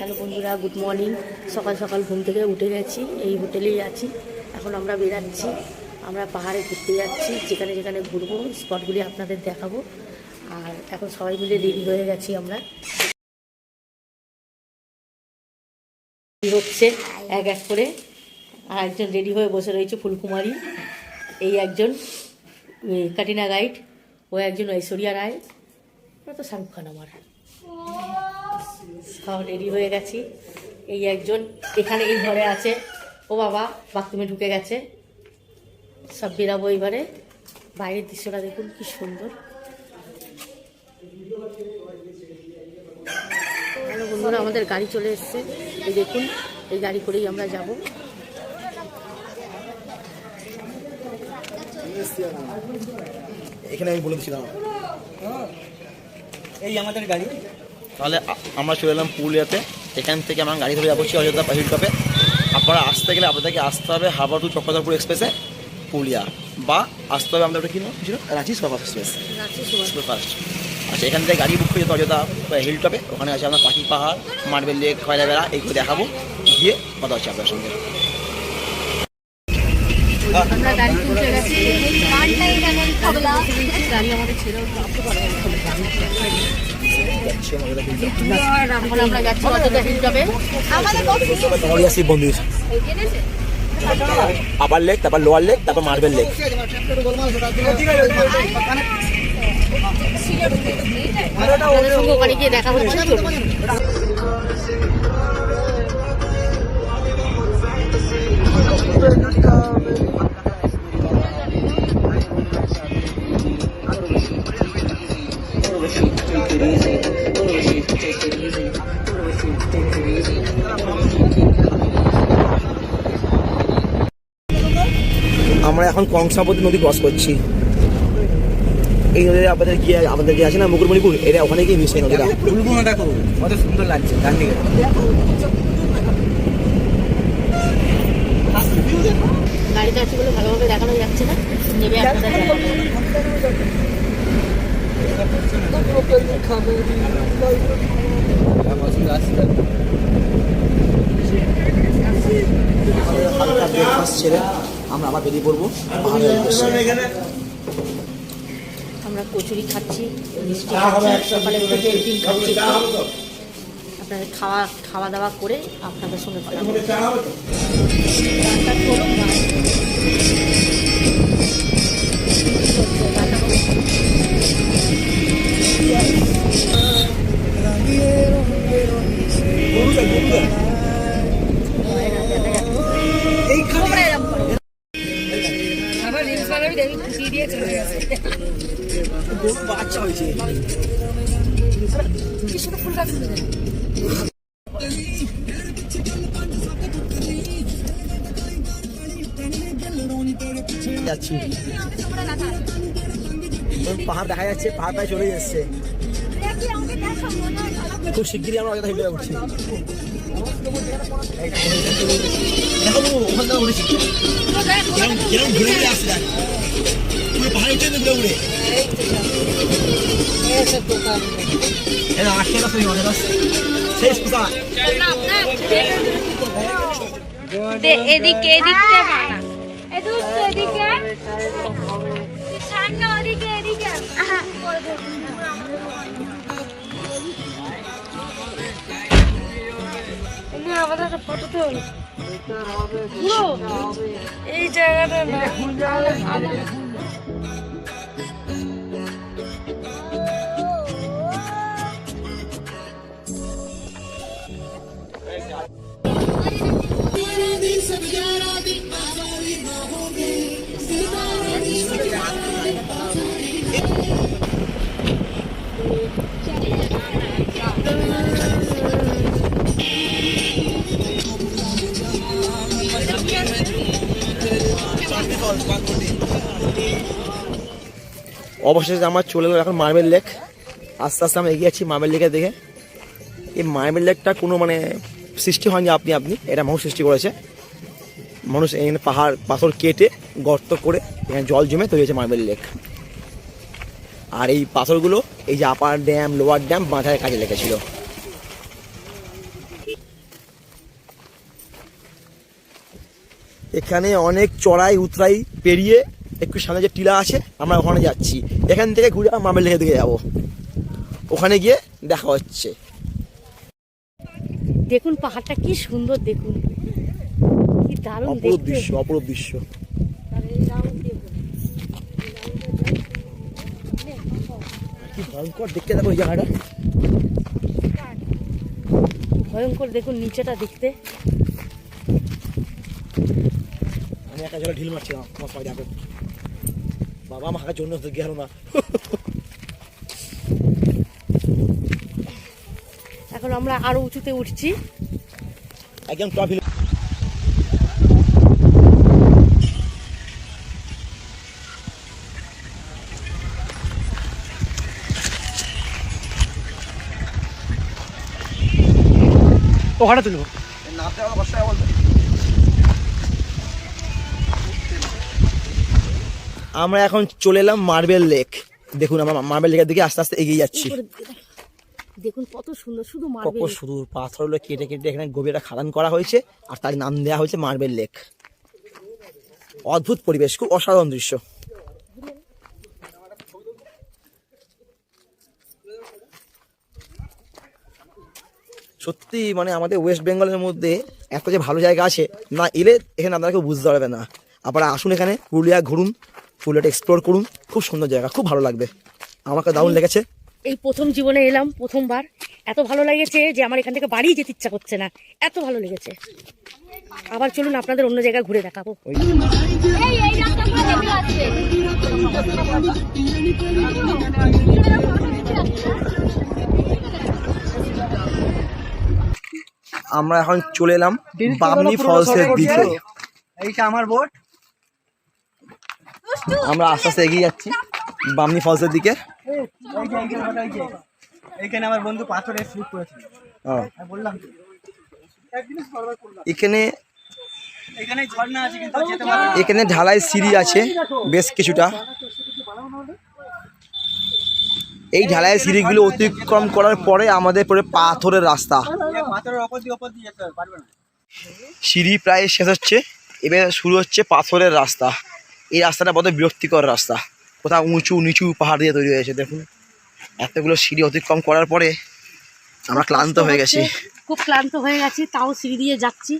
Hello বন্ধুরা, good morning. সকাল সকাল ঘুম থেকে উঠে গেছি, এই হোটেলেই আছি। এখন আমরা বেরাচ্ছি, আমরা পাহাড়ে ঘুরতে যাচ্ছি। যেখানে যেখানে ঘুরবো স্পটগুলি আপনাদের দেখাবো। আর এখন সবাই মিলে রেডি হয়ে গেছি আমরা। হচ্ছে এক এক করে, আর একজন রেডি হয়ে বসে রয়েছে ফুলকুমারী, এই একজন কাটিনা গাইড, ও একজন ঐশ্বরিয়া রায়, ওরা তো শাহরুখ খান। আমার সব রেডি হয়ে গেছি। এই একজন এখানে এই ঘরে আছে, ও বাবা বাথরুমে ঢুকে গেছে। সব বেরাবো এবারে। বাইরের দৃশ্যটা দেখুন কি সুন্দর। হ্যালো বন্ধুরা, আমাদের গাড়ি চলে এসছে, এই দেখুন। এই গাড়ি করেই আমরা যাব। এখানে আমি বলে দিচ্ছিলাম এই আমাদের গাড়ি। তাহলে আমরা চলে এলাম পুরুলিয়াতে। এখান থেকে আমরা গাড়ি ধরে যাবো অযোধ্যা হিল টপে। আপনারা আসতে গেলে আপনাদেরকে আসতে হবে হাওড়া টু চক্রধরপুর এক্সপ্রেসে পুরুলিয়া, বা আসতে হবে আমাদের কি নাম ছিল, রাঁচি সুপারফাস্ট এক্সপ্রেস, সুপারফাস্ট। আচ্ছা, এখান থেকে গাড়ি বুক করে যেতে অযোধ্যা হিল টপে। ওখানে আছে আপনার পাখি পাহাড়, মার্বেল লেক, খয়রা বেড়া, এইগুলো দেখাবো। গিয়ে কথা হচ্ছে আপনার সঙ্গে। আমরা গাড়ি তুলতে গেছি, গাড়ি আমাদের ছেড়ে আমরা যাচ্ছি অযোধ্যা হিল টপে। আপার লেক, তারপর লোয়ার লেক, তারপর মার্বেল লেক। ওখানে গিয়ে দেখা হচ্ছে। আমরা এখন কংসাবতী নদী ক্রস করছি। এই নদীতে আমাদের যে আছে না মুকুটমণিপুর, এটা ওখানে গিয়ে মিশে নদীটা। দেখো কত সুন্দর লাগছে ডান দিকে। গাড়িতে আছে বলে ভালোভাবে দেখানো যাচ্ছে না, নেবে আপনাদের হালকা ব্রেকফাস্ট ছেড়ে আমরা আবার বেরিয়ে পড়বো। আমরা কচুরি খাচ্ছি, মিষ্টি খাচ্ছি, সকালে উঠে টিফিন খাচ্ছি। আপনাদের খাওয়া দাওয়া করে আপনাদের সঙ্গে কথা বলবো। বাচ্চা হয়েছে যাচ্ছি। পাহাড় দেখা যাচ্ছে, পাহাড় প্রায় চলে যাচ্ছে। খুব শিগগিরই আমরা অযোধ্যা হিলে উঠছি। এদিকে এদিকটা বানা এদিকে সামনে ওদিকে এদিকে আমাদের একটা ফটো তো এই জায়গাটা না। অবশেষে আমার চলে গেল এখন মার্বেল লেক। আস্তে আস্তে আমরা এগিয়ে যাচ্ছি মার্বেল লেকের দিকে। এই মার্বেল লেকটা কোনো সৃষ্টি হয়নি, আপনি এটা মানুষ সৃষ্টি করেছে। মানুষ এখানে পাহাড় পাথর কেটে গর্ত করে এখানে জল জমে তৈরি হয়েছে মার্বেল লেক। আর এই পাথরগুলো এই যে আপার ড্যাম লোয়ার ড্যাম বাঁধার কাজে লেগেছিল। এখানে অনেক চড়াই উতরাই পেরিয়ে একটু সামনে যে টিলা আছে আমরা ওখানে যাচ্ছি। এখান থেকে ঘুরে মার্বেল লেকের দিকে যাবো, ওখানে গিয়ে দেখা হচ্ছে। দেখুন পাহাড়টা কি সুন্দর, দেখুন কি দারুণ অপরূপ দেখতে। দৃশ্য, অপরূপ দৃশ্য। কি ভয়ঙ্কর দেখতে, দেখো এই জায়গাটা ভয়ঙ্কর, দেখুন নিচেটা দেখতে। আমি একটা জায়গায় ঢিল মারছিলাম, আমার সবাই দেখো। বাবা আমাকে জন্য গেল না। এখন আমরা আরো উঁচুতে উঠছি। একদম টপ হিল। ওখানে তুলবো। আমরা এখন চলে এলাম মার্বেল লেক। দেখুন আমরা মার্বেল লেকের দিকে আস্তে আস্তে এগিয়ে যাচ্ছি। দেখুন কত সুন্দর, শুধু কত মার্বেল। শুধু পাথরগুলো কেটে কেটে এখানে গভীর একটা খাদান করা হয়েছে, আর তার নাম দেওয়া হয়েছে মার্বেল লেক। অদ্ভুত পরিবেশ, খুব অসাধারণ দৃশ্য। সত্যি মানে আমাদের ওয়েস্ট বেঙ্গলের মধ্যে এত যে ভালো জায়গা আছে, না এলে এখানে আপনারা কেউ বুঝতে পারবে না। আপনারা আসুন এখানে, পুরুলিয়া ঘুরুন, পুরুলিয়াটা এক্সপ্লোর করুন, খুব সুন্দর জায়গা, খুব ভালো লাগবে। আমাকে দারুণ লেগেছে। এই প্রথম জীবনে এলাম, প্রথমবার এত ভালো লেগেছে যে আমার এখান থেকে বাড়ি যেতে ইচ্ছা করছে না, এত ভালো লেগেছে। আবার চলুন আপনাদের অন্য জায়গায় ঘুরে দেখাবো। এই রাস্তা পুরো দেখতে আসছে। আমরা এখন চলে এলাম বামনি ফলসের দিকে। এইটা আমার বোট। আমরা আস্তে আস্তে এগিয়ে যাচ্ছি বামনি ফলসের দিকে। এইখানে আমার বন্ধু পাথরে স্লিপ করেছিল। বললাম তো। এখানে এখানে ঝর্ণা আছে কিন্তু যেতে পারবে না। এখানে ঢালাই সিঁড়ি আছে বেশ কিছুটা। এই ঢালাই সিঁড়িগুলো অতিক্রম করার পরে আমাদের পরে পাথরের রাস্তা। পাথরের ওপর দিয়ে যেতে পারবে না। সিঁড়ি প্রায় শেষ হচ্ছে, এবার শুরু হচ্ছে পাথরের রাস্তা। এই রাস্তাটা বড় বিরক্তিকর রাস্তা, কোথাও উঁচু নিচু পাহাড় দিয়ে তৈরি হয়েছে। দেখুন এতগুলো সিঁড়ি অতিক্রম করার পরে আমরা ক্লান্ত হয়ে গেছি। খুব ক্লান্ত হয়ে গেছি, তাও সিঁড়ি দিয়ে যাচ্ছি,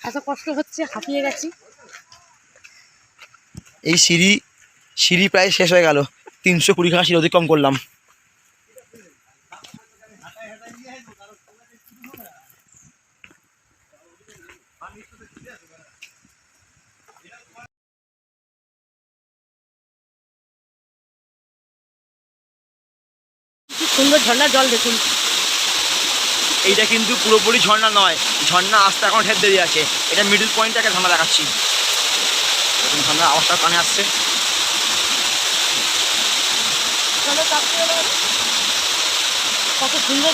এত কষ্ট হচ্ছে, হাঁপিয়ে গেছি। এই সিঁড়ি প্রায় শেষ হয়ে গেল, 320 খানা সিঁড়ি অতিক্রম করলাম। কি সুন্দর ঝর্ণার জল দেখুন। এইটা কিন্তু পুরোপুরি ঝর্ণা নয়, ঝর্ণা আসতে এখন ঢের দেরি আছে। এটা মিডল পয়েন্টটাকে ঝর্ণা দেখাচ্ছি। দেখুন ঝর্ণার আওয়াজটা কানে আসছে। কত সুন্দর।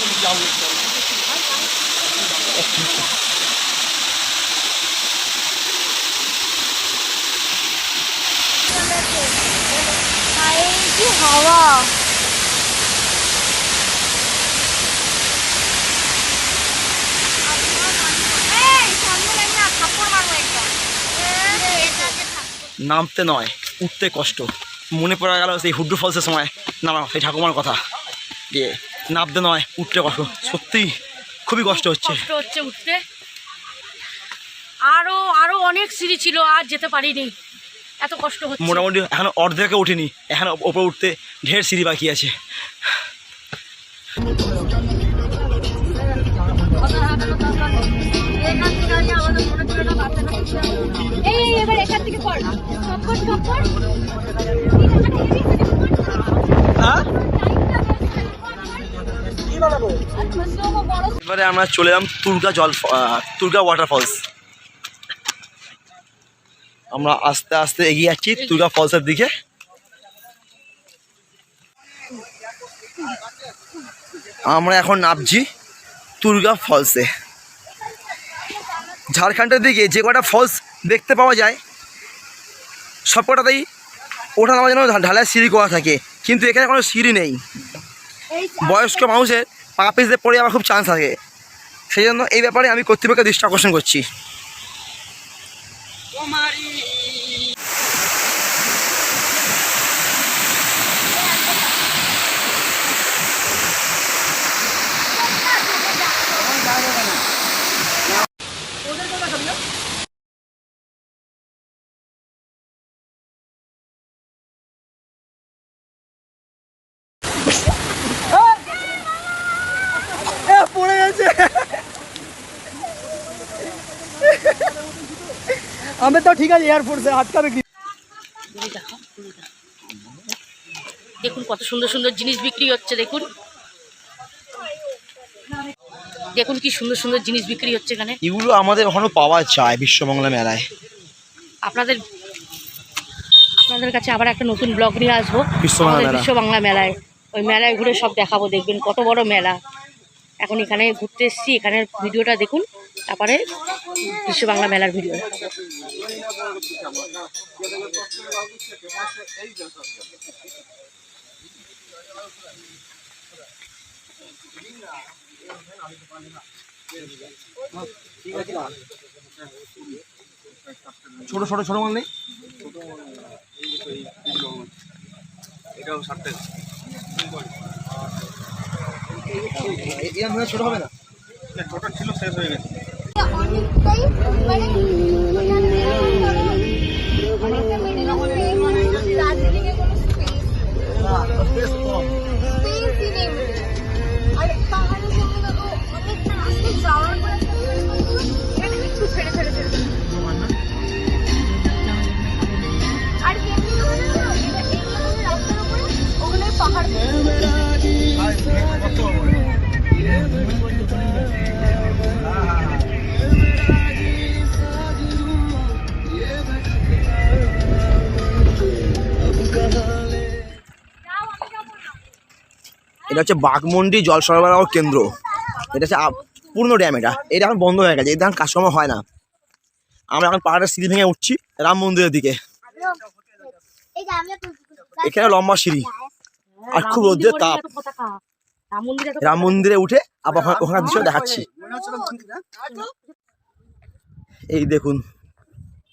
কি হাওয়া। নামতে নয়, উঠতে কষ্ট। মনে পড়ে গেল সেই হুড্ডু ফলসের সময় নামা সেই ঠাকুমার কথা। দিয়ে নামতে নয়, উঠতে কষ্ট। সত্যি খুবই কষ্ট হচ্ছে। কষ্ট হচ্ছে উঠতে। আরো আরো অনেক সিঁড়ি ছিল, আর যেতে পারিনি, এত কষ্ট হচ্ছে। মোটামুটি এখন অর্ধেকে উঠিনি, এখন ওপরে উঠতে ঢের সিঁড়ি বাকি আছে। এই এবার এখান থেকে পড়। সক্কর। এবারে আমরা চলে এলাম তুর্গা ওয়াটারফলস। আমরা আস্তে আস্তে এগিয়ে যাচ্ছি তুর্গা ফলসের দিকে। আমরা এখন নামছি তুর্গা ফলসে। ঝাড়খণ্ডের দিকে যে কটা ফলস দেখতে পাওয়া যায় সব কটাতেই ওঠা নামার জন্য ঢালাই সিঁড়ি করা থাকে, কিন্তু এখানে কোনো সিঁড়ি নেই। বয়স্ক মানুষের পা পিছলে পড়ে আমার খুব চান্স থাকে, সেই জন্য এই ব্যাপারে আমি কর্তৃপক্ষের দৃষ্টি আকর্ষণ করছি। পড়ে গেছে। আমি তো ঠিক আছে এয়ারফোর্সে আটকাবে কি? দেখুন কত সুন্দর সুন্দর জিনিস বিক্রি হচ্ছে, দেখুন দেখুন কি সুন্দর সুন্দর জিনিস বিক্রি হচ্ছে এখানে। এগুলো আমাদের এখনো পাওয়া যায় বিশ্ববাংলা মেলায়। আপনাদের কাছে আবার একটা নতুন ব্লগ নিয়ে আসবো বিশ্ব বাংলা মেলায়। ওই মেলায় ঘুরে সব দেখাবো, দেখবেন কত বড় মেলা। এখন এখানে ঘুরতে এসেছি, এখানের ভিডিওটা দেখুন, তারপরে বিশ্ব বাংলা মেলার ভিডিও। ছোট ছোট ছোট মাল নেই, ছোট হবে না, ছোট ছিল শেষ হয়ে গেছে। অনেকটাই মানে দার্জিলিং এ কোনো স্পেস নেই, আর পাহাড়ের জন্য তো অনেকটা রাস্তা যাওয়ার পরে একটু ছেড়ে ছেড়ে ছেড়ে আর কেমনি রাস্তার উপরে ওগুলো পাহাড়। এটা হচ্ছে বাঘমুন্ডি জল সরবরাহ কেন্দ্র। এটা হচ্ছে পূর্ণ ড্যাম। এটা এখন বন্ধ হয়ে গেছে, এটা এখন কাজকর্ম হয় না। আমরা এখন পাহাড়ের সিঁড়ি ভেঙে উঠছি রাম মন্দিরের দিকে। এখানে লম্বা সিঁড়ি আর খুব রোদ্রের তাপ। রাম মন্দিরে উঠে আবার ওখানে দৃশ্য দেখাচ্ছি। এই দেখুন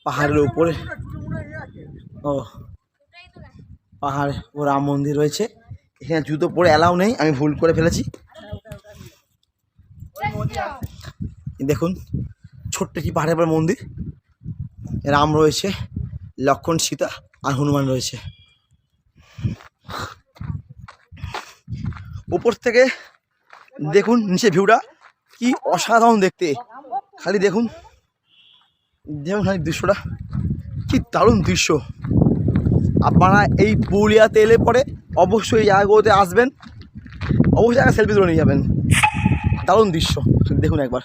পাহাড়ের উপরে পাহাড় ও রাম মন্দির রয়েছে। এখানে জুতো পরে অ্যালাউ নেই, আমি ভুল করে ফেলেছি। দেখুন ছোট্ট একটি পাহাড়ের পর মন্দির, রাম রয়েছে, লক্ষ্মণ, সীতা আর হনুমান রয়েছে। উপর থেকে দেখুন নিচে ভিউটা কি অসাধারণ দেখতে। খালি দেখুন দেখুন খালি দৃশ্যটা কি দারুণ দৃশ্য। আপনারা এই পুরুলিয়াতে এলে পরে অবশ্যই এই জায়গাগুলোতে আসবেন, অবশ্যই জায়গায় সেলফি তুলে নিয়ে যাবেন। দারুণ দৃশ্য দেখুন একবার।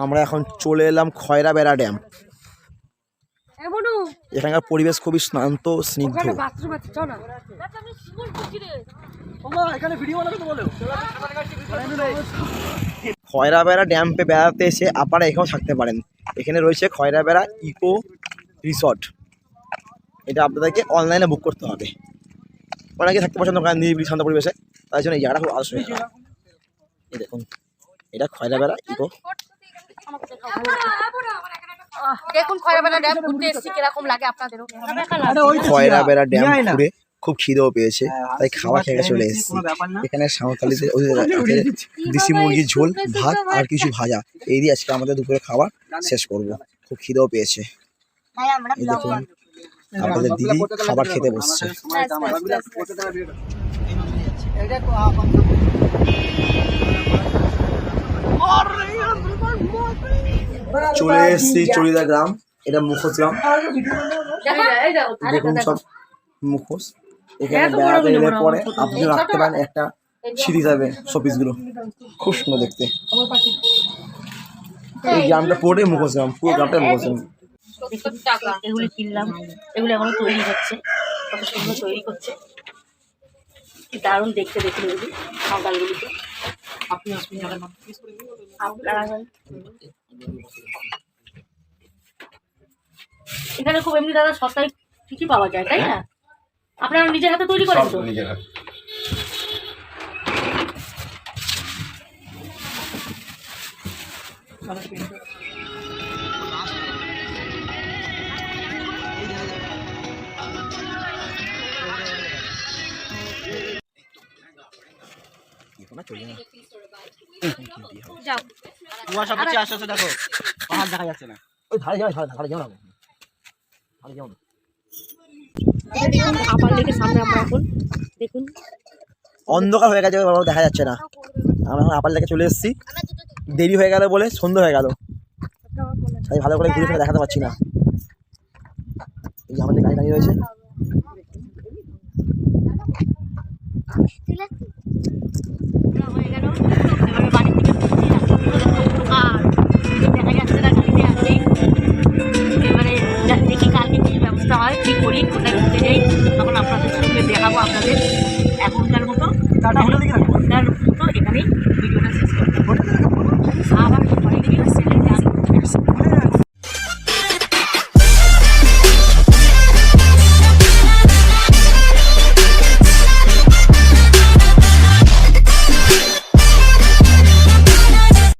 আমরা এখন চলে এলাম খয়রাবেড়া ড্যাম। এখানকার পরিবেশ খুবই শান্ত স্নিগ্ধ। খয়রাবেড়া ড্যাম্পে বেড়াতে এসে আপনারা এখানেও থাকতে পারেন। এখানে রয়েছে খয়রাবেড়া ইকো রিসর্ট। এটা আপনাদেরকে অনলাইনে বুক করতে হবে। অনেকে থাকতে পছন্দ করেন নিরিবিলি শান্ত পরিবেশে, তাই জন্য এই জায়গাটা খুব আদর্শ। এই দেখুন এটা খয়রাবেড়া ইকো। দেখুন খয়রাবেড়া ড্যাম ঘুরতে এসেছি, কিরকম লাগে আপনাদেরও? খয়রাবেড়া ড্যাম ঘুরে খুব খিদেও পেয়েছে, তাই খাওয়া খেয়ে চলে এসেছি। এখানে সাঁওতালিদের দেশি মুরগির ঝোল, ভাত আর কিছু ভাজা, এই দিয়ে আজকে আমাদের দুপুরে খাবার শেষ করব। খুব খিদেও পেয়েছে। এই দেখুন আমাদের দিদি খাবার খেতে বসছে। চলে এসেছি চড়িদা গ্রাম, এটা মুখোশ গ্রাম। দেখুন সব মুখোশ। এখানে বেড়াতে এলে পরে আপনি রাখতে পারেন একটা সিঁড়ি যাবে শোপিসগুলো, খুব সুন্দর দেখতে। এই গ্রামটা পুরোটাই মুখোশ গ্রাম, পুরো গ্রামটা মুখোশ গ্রাম। এগুলি কিনলাম, এগুলো এখনো তৈরি হচ্ছে, কত সুন্দর তৈরি করছে, কি দারুণ দেখতে। দেখুন এগুলি সাঁওতালগুলিকে। আপনি এখানে খুব এমনি দাদা সস্তায় কিছু পাওয়া যায়, তাই না? আপনারা নিজের হাতে তৈরি করেন তো? নিজেরা যাও কুয়াশা পড়ছে আস্তে আস্তে, দেখো পাহাড় দেখা যাচ্ছে না। ওই ধারে যাও, ধারে যাও না, ধারে যাও না। আবার লেকে সামনে আমরা এখন দেখুন অন্ধকার হয়ে গেছে, দেখা যাচ্ছে না। আমরা এখন আপার লেকে চলে এসেছি, দেরি হয়ে গেল বলে সন্ধ্যা হয়ে গেল, তাই ভালো করে ঘুরে ফিরে দেখাতে পারছি না। এই যে আমাদের গাড়ি দাঁড়িয়ে রয়েছে। হয়ে গেল, এবারে বাড়ির দিকে ফিরছি। আর দেখা যাচ্ছে না, গাড়িতে আছি। এবারে দেখি কালকে কি ব্যবস্থা হয়, কি করি, কোথায় ঘুরতে যাই, তখন আপনাদের সঙ্গে দেখাবো। আপনাদের এখনকার মতো এখানেই ভিডিওটা শেষ করতে